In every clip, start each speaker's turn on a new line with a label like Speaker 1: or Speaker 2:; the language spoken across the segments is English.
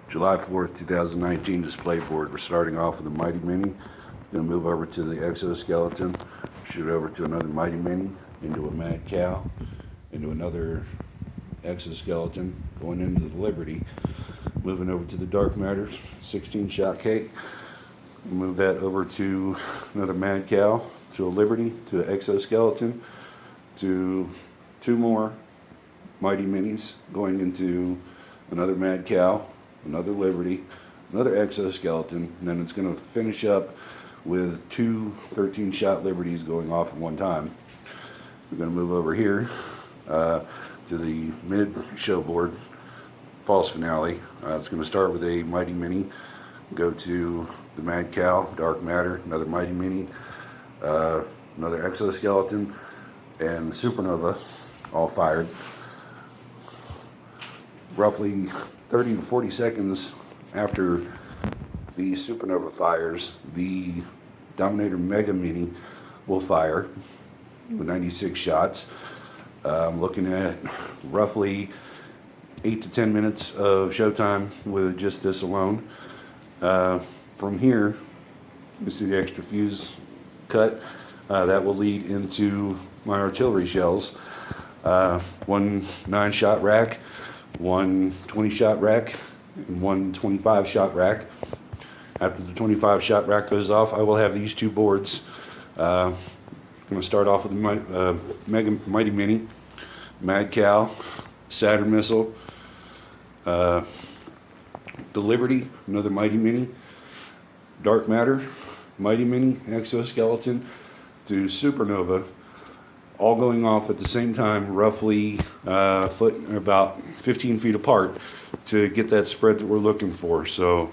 Speaker 1: July 4th, 2019 display board. We're starting off with a Mighty Mini. Going to move over to the exoskeleton, shoot over to another Mighty Mini, into a Mad Cow, into another exoskeleton, going into the Liberty, moving over to the Dark Matter 16 shot cake, move that over to another Mad Cow, to a Liberty, to an exoskeleton, to two more Mighty Minis, going into another Mad Cow, another Liberty, another exoskeleton, and then it's going to finish up with two 13 shot Liberties going off at one time. We're going to move over here to the mid show board, false finale. It's going to start with a Mighty Mini, go to the Mad Cow, Dark Matter, another Mighty Mini, another exoskeleton, and the Supernova, all fired. Roughly 30 to 40 seconds after the Supernova fires, the Dominator Mega Mini will fire with 96 shots. I'm looking at roughly 8 to 10 minutes of showtime with just this alone. From here, you see the extra fuse cut. That will lead into my artillery shells. One 9-shot rack, one 20-shot rack, and one 25-shot rack. After the 25-shot rack goes off, I will have these two boards. I'm going to start off with the Mighty Mini, Mad Cow, Saturn Missile, the Liberty, another Mighty Mini, Dark Matter, Mighty Mini, exoskeleton, to Supernova, all going off at the same time, roughly about 15 feet apart, to get that spread that we're looking for. So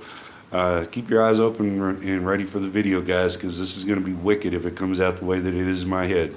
Speaker 1: keep your eyes open and ready for the video, guys, because this is going to be wicked if it comes out the way that it is in my head.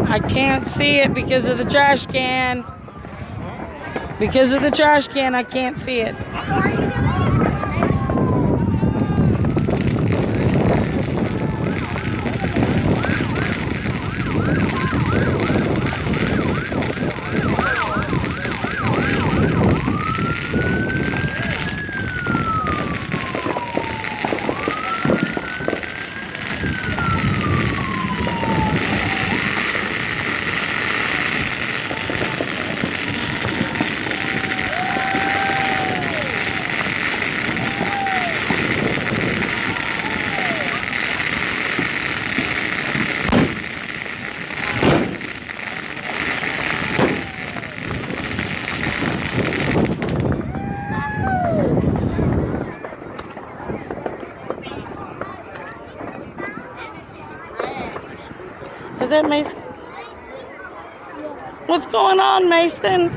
Speaker 2: I can't see it because of the trash can. Because of the trash can, I can't see it. Is that Mason? What's going on, Mason?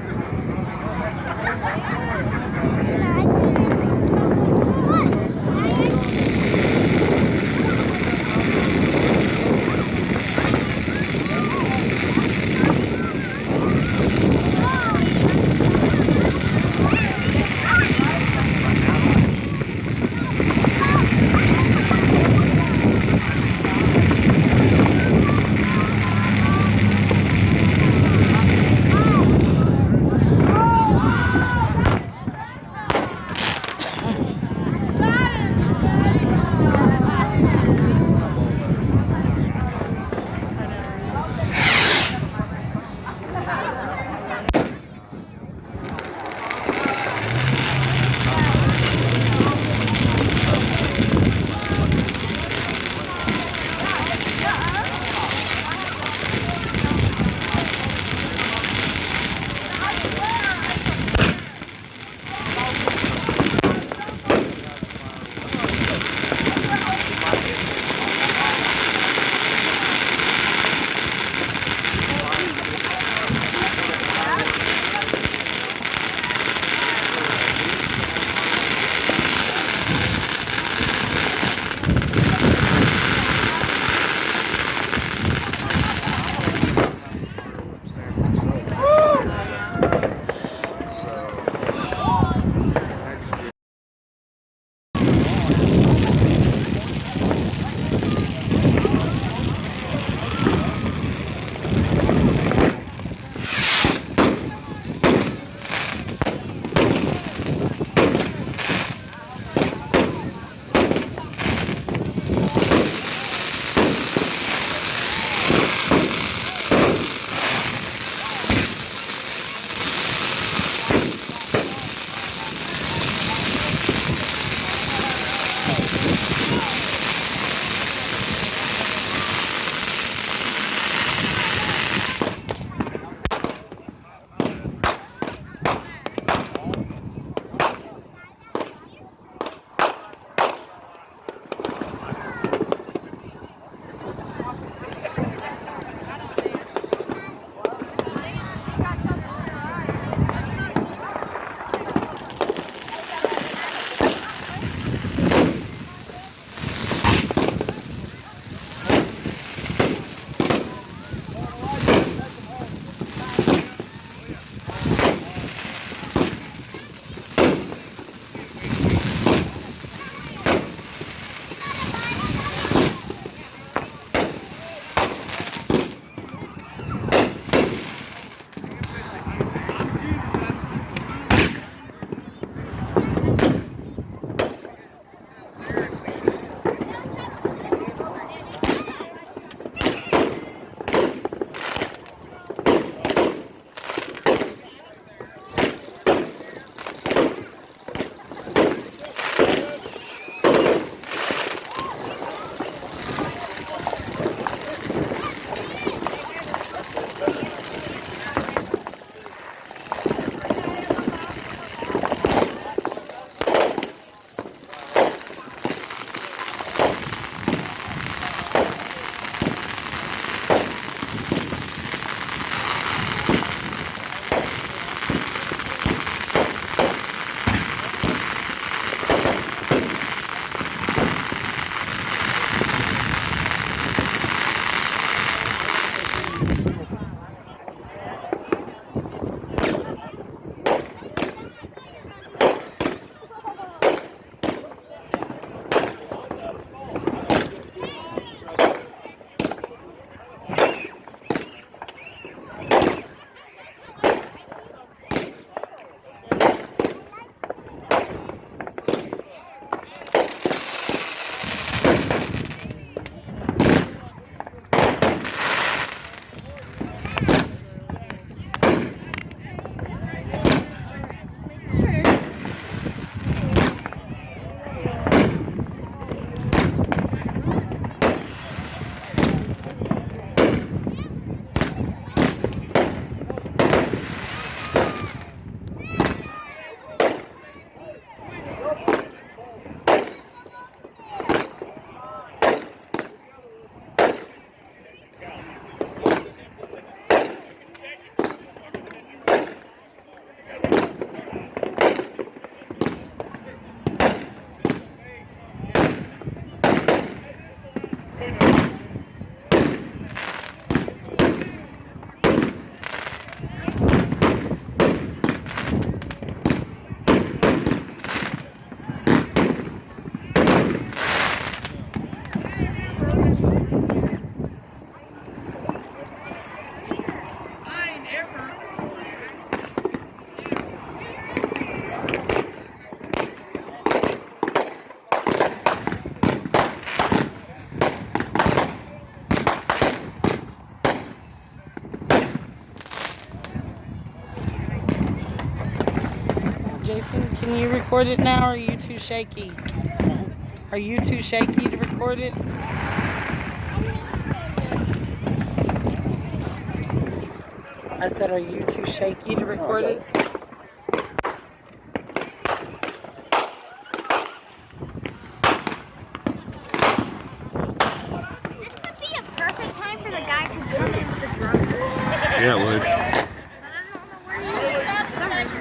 Speaker 2: Jason, can you record it now, or are you too shaky? Are you too shaky to record it? I said, are you too shaky to record it?
Speaker 3: This would be a perfect time for the guy to come in with the drums.
Speaker 4: Yeah, it would.
Speaker 3: But I don't know where he is. For some reason.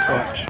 Speaker 4: Watch.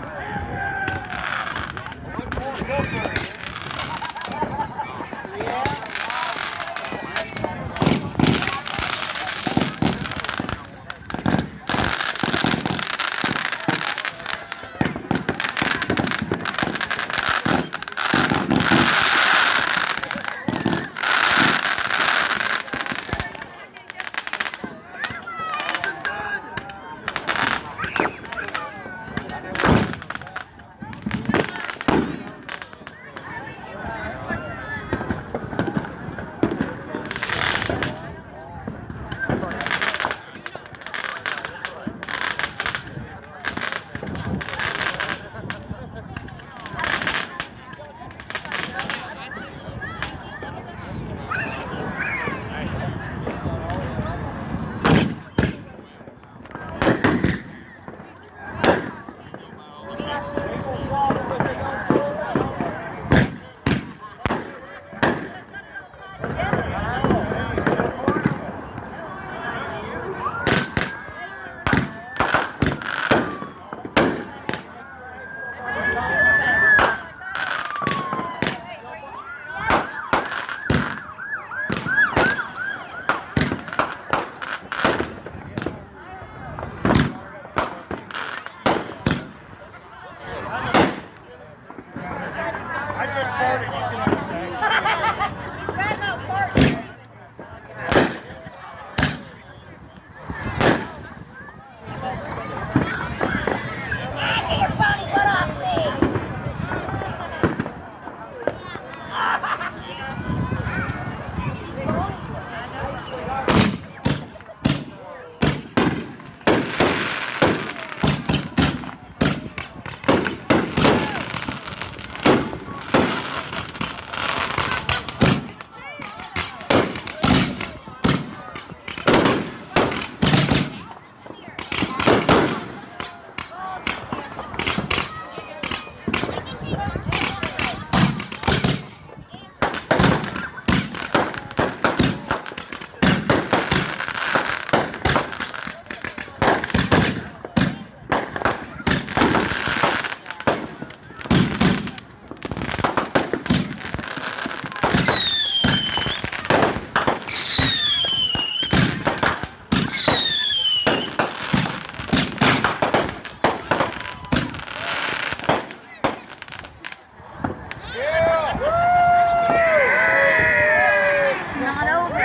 Speaker 3: Not over.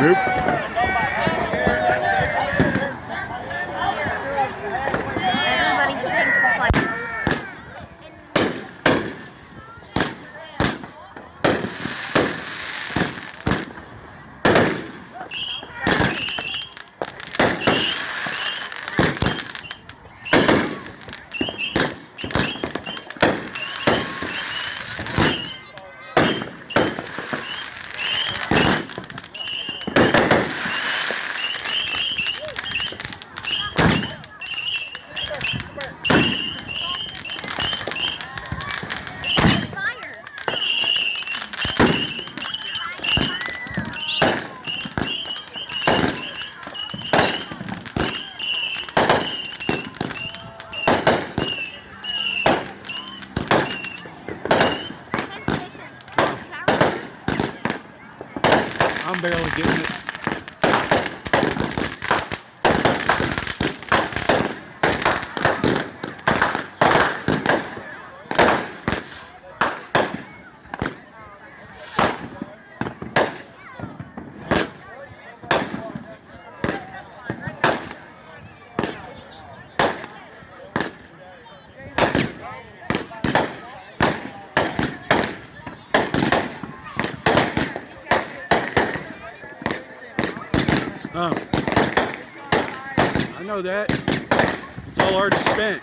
Speaker 1: Nope.
Speaker 3: Everybody thinks it's like.
Speaker 4: I'm barely getting it. I know that. It's all already spent.